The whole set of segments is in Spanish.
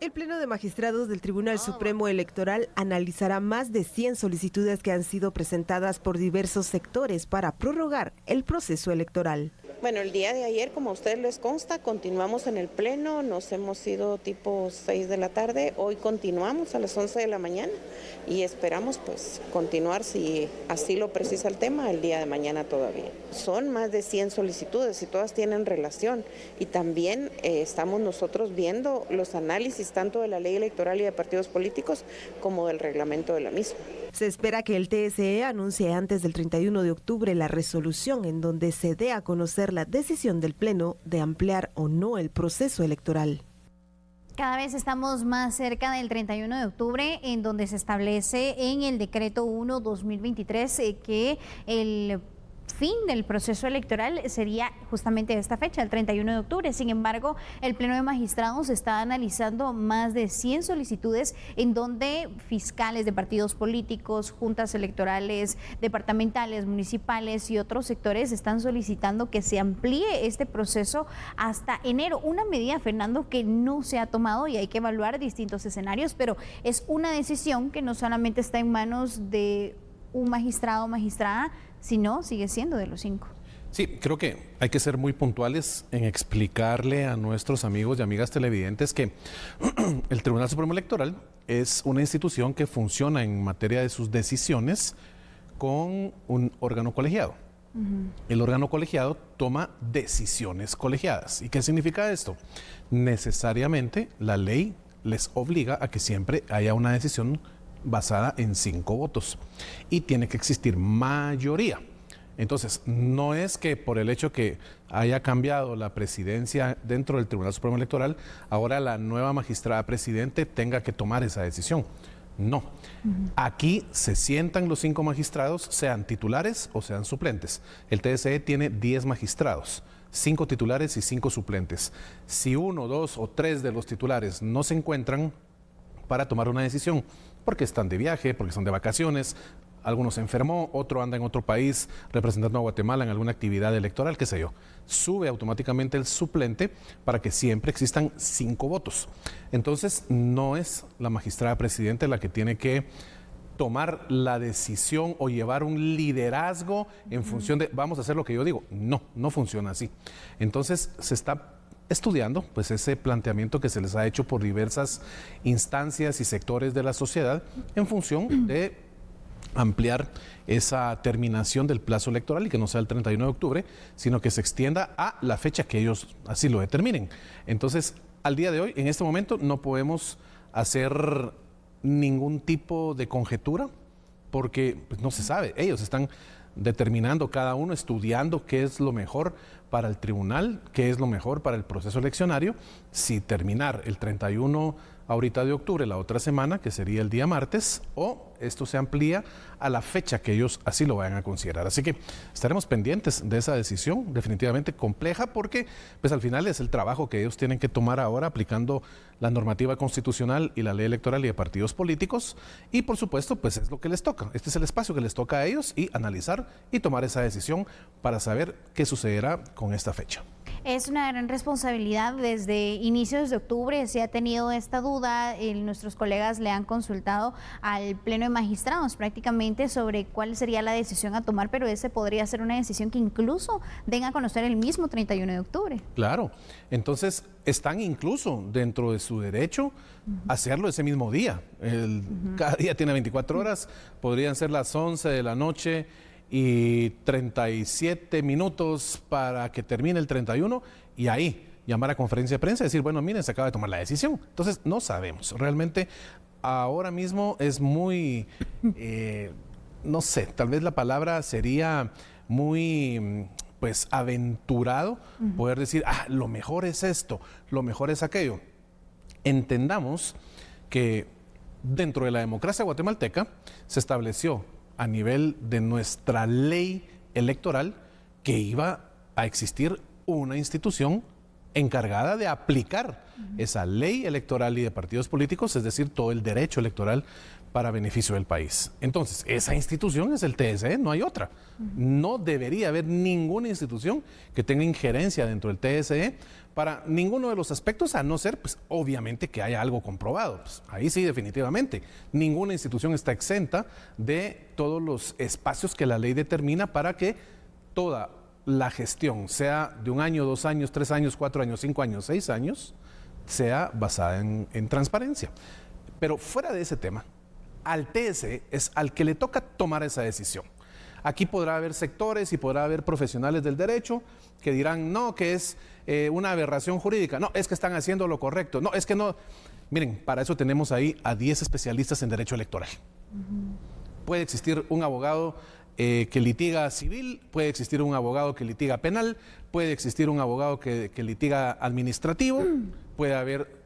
El Pleno de Magistrados del Tribunal Supremo Electoral analizará más de 100 solicitudes que han sido presentadas por diversos sectores para prorrogar el proceso electoral. Bueno, el día de ayer, como a ustedes les consta, continuamos en el Pleno, nos hemos ido tipo 6 de la tarde, hoy continuamos a las 11 de la mañana y esperamos pues continuar, si así lo precisa el tema, el día de mañana todavía. Son más de 100 solicitudes y todas tienen relación y también estamos nosotros viendo los análisis tanto de la ley electoral y de partidos políticos como del reglamento de la misma. Se espera que el TSE anuncie antes del 31 de octubre la resolución en donde se dé a conocer la decisión del Pleno de ampliar o no el proceso electoral. Cada vez estamos más cerca del 31 de octubre, en donde se establece en el decreto 1/2023 que el fin del proceso electoral sería justamente esta fecha, el 31 de octubre. Sin embargo, el Pleno de Magistrados está analizando más de 100 solicitudes en donde fiscales de partidos políticos, juntas electorales, departamentales, municipales y otros sectores están solicitando que se amplíe este proceso hasta enero. Una medida, Fernando, que no se ha tomado y hay que evaluar distintos escenarios, pero es una decisión que no solamente está en manos de un magistrado o magistrada, sino sigue siendo de los 5. Sí, creo que hay que ser muy puntuales en explicarle a nuestros amigos y amigas televidentes que el Tribunal Supremo Electoral es una institución que funciona en materia de sus decisiones con un órgano colegiado. El órgano colegiado toma decisiones colegiadas. ¿Y qué significa esto? Necesariamente la ley les obliga a que siempre haya una decisión basada en 5 votos y tiene que existir mayoría. Entonces, no es que por el hecho que haya cambiado la presidencia dentro del Tribunal Supremo Electoral, ahora la nueva magistrada presidente tenga que tomar esa decisión. No. Aquí se sientan los 5 magistrados, sean titulares o sean suplentes. El TSE tiene 10 magistrados, 5 titulares y 5 suplentes. Si 1, 2 o 3 de los titulares no se encuentran para tomar una decisión, porque están de viaje, porque están de vacaciones, alguno se enfermó, otro anda en otro país representando a Guatemala en alguna actividad electoral, qué sé yo, sube automáticamente el suplente para que siempre existan 5 votos. Entonces, no es la magistrada presidente la que tiene que tomar la decisión o llevar un liderazgo en función de vamos a hacer lo que yo digo. No, no funciona así. Entonces, se está estudiando pues ese planteamiento que se les ha hecho por diversas instancias y sectores de la sociedad en función de ampliar esa terminación del plazo electoral y que no sea el 31 de octubre, sino que se extienda a la fecha que ellos así lo determinen. Entonces, al día de hoy, en este momento, no podemos hacer ningún tipo de conjetura porque pues, no se sabe. Ellos están determinando cada uno, estudiando qué es lo mejor para el tribunal, qué es lo mejor para el proceso eleccionario, si terminar el 31 ahorita de octubre, la otra semana, que sería el día martes, o esto se amplía a la fecha que ellos así lo vayan a considerar. Así que estaremos pendientes de esa decisión, definitivamente compleja, porque pues al final es el trabajo que ellos tienen que tomar ahora aplicando la normativa constitucional y la ley electoral y de partidos políticos, y por supuesto pues es lo que les toca. Este es el espacio que les toca a ellos y analizar y tomar esa decisión para saber qué sucederá con esta fecha. Es una gran responsabilidad. Desde inicios de octubre se ha tenido esta duda. Nuestros colegas le han consultado al Pleno de Magistrados prácticamente sobre cuál sería la decisión a tomar, pero ese podría ser una decisión que incluso den a conocer el mismo 31 de octubre. Claro, entonces están incluso dentro de su derecho hacerlo ese mismo día. Cada día tiene 24 horas, podrían ser las 11 de la noche y 37 minutos para que termine el 31 y ahí llamar a conferencia de prensa y decir, bueno, miren, se acaba de tomar la decisión. Entonces, no sabemos. Realmente, ahora mismo es muy, no sé, tal vez la palabra sería muy, pues, aventurado poder decir, lo mejor es esto, lo mejor es aquello. Entendamos que dentro de la democracia guatemalteca se estableció a nivel de nuestra ley electoral que iba a existir una institución encargada de aplicar esa ley electoral y de partidos políticos, es decir, todo el derecho electoral para beneficio del país. Entonces, esa institución es el TSE, no hay otra. No debería haber ninguna institución que tenga injerencia dentro del TSE para ninguno de los aspectos, a no ser, pues, obviamente que haya algo comprobado. Pues, ahí sí, definitivamente. Ninguna institución está exenta de todos los espacios que la ley determina para que toda la gestión, sea de 1 año, 2 años, 3 años, 4 años, 5 años, 6 años, sea basada en transparencia. Pero fuera de ese tema, al TSE es al que le toca tomar esa decisión. Aquí podrá haber sectores y podrá haber profesionales del derecho que dirán, no, que es una aberración jurídica, no, es que están haciendo lo correcto, no, es que no. Miren, para eso tenemos ahí a 10 especialistas en derecho electoral. Puede existir un abogado que litiga civil, puede existir un abogado que litiga penal, puede existir un abogado que litiga administrativo, puede haber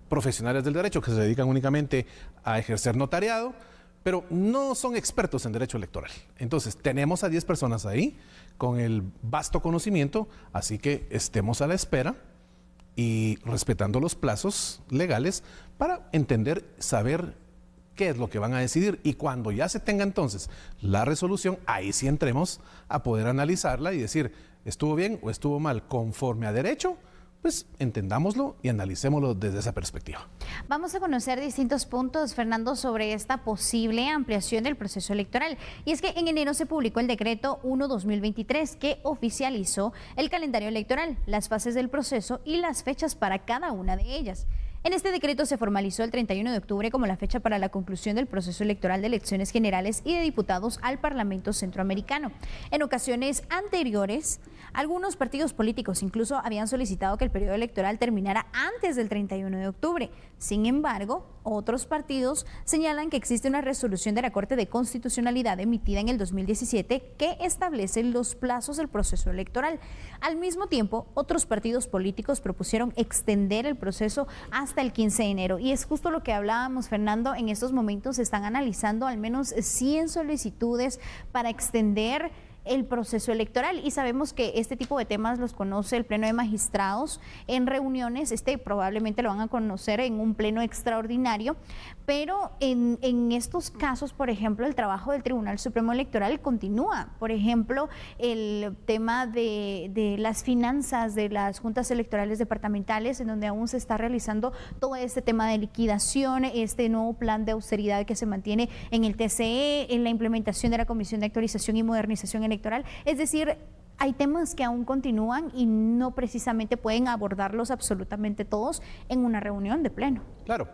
profesionales del derecho que se dedican únicamente a ejercer notariado, pero no son expertos en derecho electoral. Entonces, tenemos a 10 personas ahí con el vasto conocimiento, así que estemos a la espera y respetando los plazos legales para entender, saber qué es lo que van a decidir, y cuando ya se tenga entonces la resolución, ahí sí entremos a poder analizarla y decir, ¿estuvo bien o estuvo mal conforme a derecho? Pues entendámoslo y analicémoslo desde esa perspectiva. Vamos a conocer distintos puntos, Fernando, sobre esta posible ampliación del proceso electoral. Y es que en enero se publicó el decreto 1/2023 que oficializó el calendario electoral, las fases del proceso y las fechas para cada una de ellas. En este decreto se formalizó el 31 de octubre como la fecha para la conclusión del proceso electoral de elecciones generales y de diputados al Parlamento Centroamericano. En ocasiones anteriores, algunos partidos políticos incluso habían solicitado que el periodo electoral terminara antes del 31 de octubre. Sin embargo, otros partidos señalan que existe una resolución de la Corte de Constitucionalidad emitida en el 2017 que establece los plazos del proceso electoral. Al mismo tiempo, otros partidos políticos propusieron extender el proceso hasta el 15 de enero. Y es justo lo que hablábamos, Fernando. En estos momentos se están analizando al menos 100 solicitudes para extender el proceso electoral, y sabemos que este tipo de temas los conoce el Pleno de Magistrados en reuniones. Probablemente lo van a conocer en un pleno extraordinario, pero en estos casos, por ejemplo, el trabajo del Tribunal Supremo Electoral continúa. Por ejemplo, el tema de las finanzas de las juntas electorales departamentales, en donde aún se está realizando todo este tema de liquidación, este nuevo plan de austeridad que se mantiene en el TCE, en la implementación de la Comisión de Actualización y Modernización Electoral. Es decir, hay temas que aún continúan y no precisamente pueden abordarlos absolutamente todos en una reunión de pleno. Claro,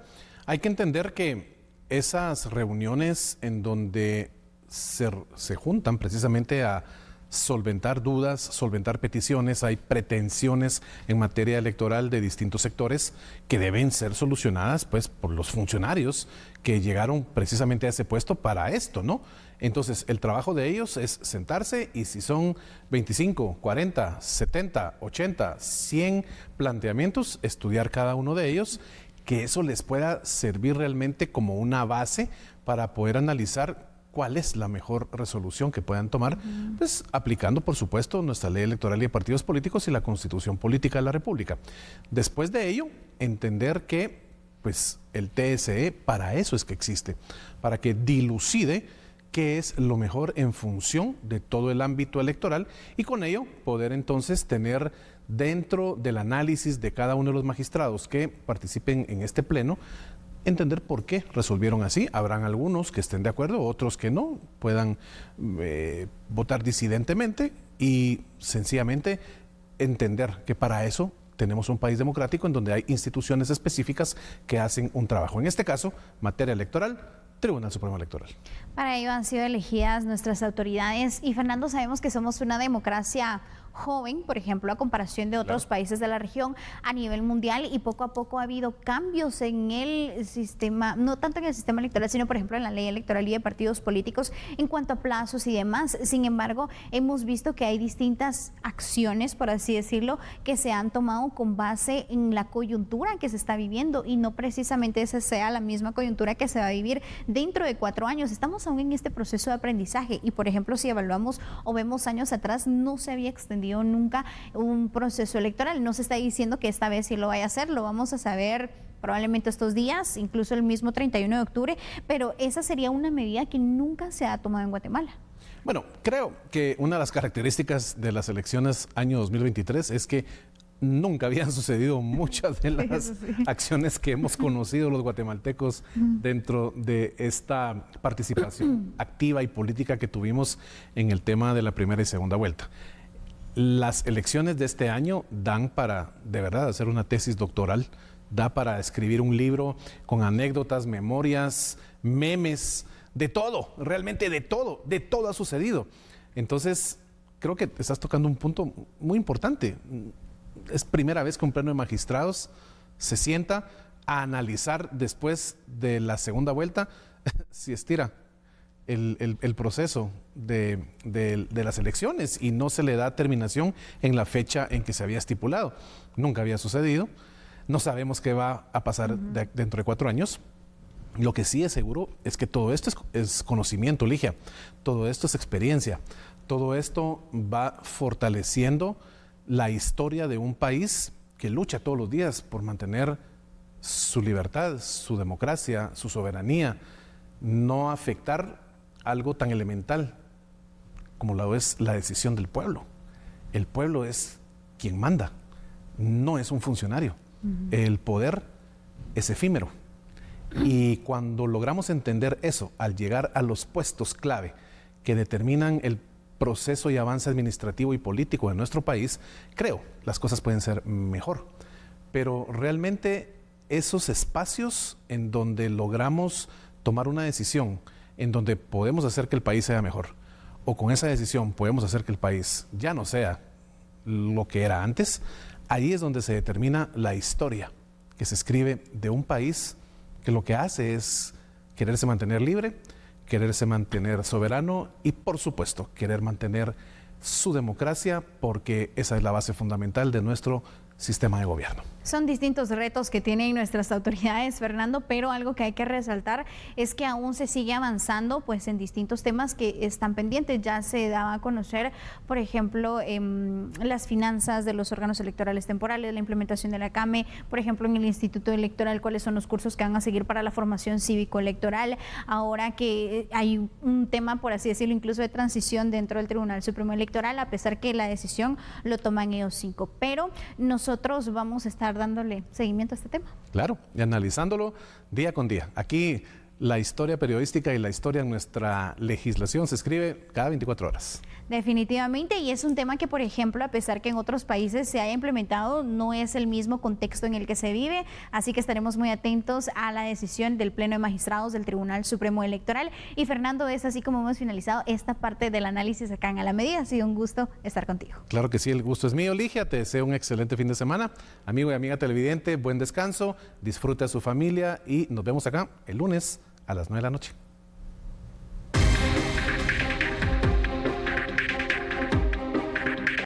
hay que entender que esas reuniones en donde se juntan precisamente a solventar dudas, solventar peticiones, hay pretensiones en materia electoral de distintos sectores que deben ser solucionadas, pues, por los funcionarios que llegaron precisamente a ese puesto para esto, ¿no? Entonces, el trabajo de ellos es sentarse y si son 25, 40, 70, 80, 100 planteamientos, estudiar cada uno de ellos, que eso les pueda servir realmente como una base para poder analizar cuál es la mejor resolución que puedan tomar, pues aplicando, por supuesto, nuestra ley electoral y de partidos políticos y la Constitución Política de la República. Después de ello, entender que pues el TSE para eso es que existe, para que dilucide qué es lo mejor en función de todo el ámbito electoral y con ello poder entonces tener dentro del análisis de cada uno de los magistrados que participen en este pleno, entender por qué resolvieron así. Habrán algunos que estén de acuerdo, otros que no, puedan votar disidentemente y sencillamente entender que para eso tenemos un país democrático en donde hay instituciones específicas que hacen un trabajo. En este caso, materia electoral, Tribunal Supremo Electoral. Para ello han sido elegidas nuestras autoridades y, Fernando, sabemos que somos una democracia joven, por ejemplo, a comparación de otros países de la región a nivel mundial, y poco a poco ha habido cambios en el sistema, no tanto en el sistema electoral, sino por ejemplo en la ley electoral y de partidos políticos en cuanto a plazos y demás. Sin embargo, hemos visto que hay distintas acciones, por así decirlo, que se han tomado con base en la coyuntura que se está viviendo y no precisamente esa sea la misma coyuntura que se va a vivir dentro de 4 años. Estamos aún en este proceso de aprendizaje y, por ejemplo, si evaluamos o vemos años atrás, no se había extendido nunca un proceso electoral. No se está diciendo que esta vez sí lo vaya a hacer, lo vamos a saber probablemente estos días, incluso el mismo 31 de octubre, pero esa sería una medida que nunca se ha tomado en Guatemala. Bueno, creo que una de las características de las elecciones año 2023 es que nunca habían sucedido muchas de las acciones que hemos conocido los guatemaltecos dentro de esta participación activa y política que tuvimos en el tema de la primera y segunda vuelta. Las elecciones de este año dan para, de verdad, hacer una tesis doctoral, da para escribir un libro con anécdotas, memorias, memes, de todo, realmente de todo ha sucedido. Entonces, creo que estás tocando un punto muy importante. Es primera vez que un pleno de magistrados se sienta a analizar después de la segunda vuelta si estira el proceso de las elecciones y no se le da terminación en la fecha en que se había estipulado. Nunca había sucedido. No sabemos qué va a pasar dentro de 4 años. Lo que sí es seguro es que todo esto es conocimiento, Ligia. Todo esto es experiencia. Todo esto va fortaleciendo la historia de un país que lucha todos los días por mantener su libertad, su democracia, su soberanía, no afectar algo tan elemental como lo es la decisión del pueblo. El pueblo es quien manda, no es un funcionario. El poder es efímero. Y cuando logramos entender eso, al llegar a los puestos clave que determinan el proceso y avance administrativo y político de nuestro país, creo, las cosas pueden ser mejor. Pero realmente esos espacios en donde logramos tomar una decisión, en donde podemos hacer que el país sea mejor, o con esa decisión podemos hacer que el país ya no sea lo que era antes, ahí es donde se determina la historia que se escribe de un país que lo que hace es quererse mantener libre, quererse mantener soberano y, por supuesto, querer mantener su democracia, porque esa es la base fundamental de nuestro sistema de gobierno. Son distintos retos que tienen nuestras autoridades, Fernando, pero algo que hay que resaltar es que aún se sigue avanzando pues en distintos temas que están pendientes. Ya se daba a conocer, por ejemplo, las finanzas de los órganos electorales temporales, la implementación de la CAME, por ejemplo, en el Instituto Electoral, cuáles son los cursos que van a seguir para la formación cívico-electoral. Ahora que hay un tema, por así decirlo, incluso de transición dentro del Tribunal Supremo Electoral, a pesar que la decisión lo toman ellos 5, pero nosotros vamos a estar dándole seguimiento a este tema. Claro, y analizándolo día con día. Aquí la historia periodística y la historia en nuestra legislación se escribe cada 24 horas. Definitivamente, y es un tema que, por ejemplo, a pesar que en otros países se haya implementado, no es el mismo contexto en el que se vive, así que estaremos muy atentos a la decisión del Pleno de Magistrados del Tribunal Supremo Electoral. Y Fernando, es así como hemos finalizado esta parte del análisis acá en A la Medida. Ha sido un gusto estar contigo. Claro que sí, el gusto es mío, Ligia. Te deseo un excelente fin de semana. Amigo y amiga televidente, buen descanso, disfrute a su familia y nos vemos acá el lunes a las 9 de la noche.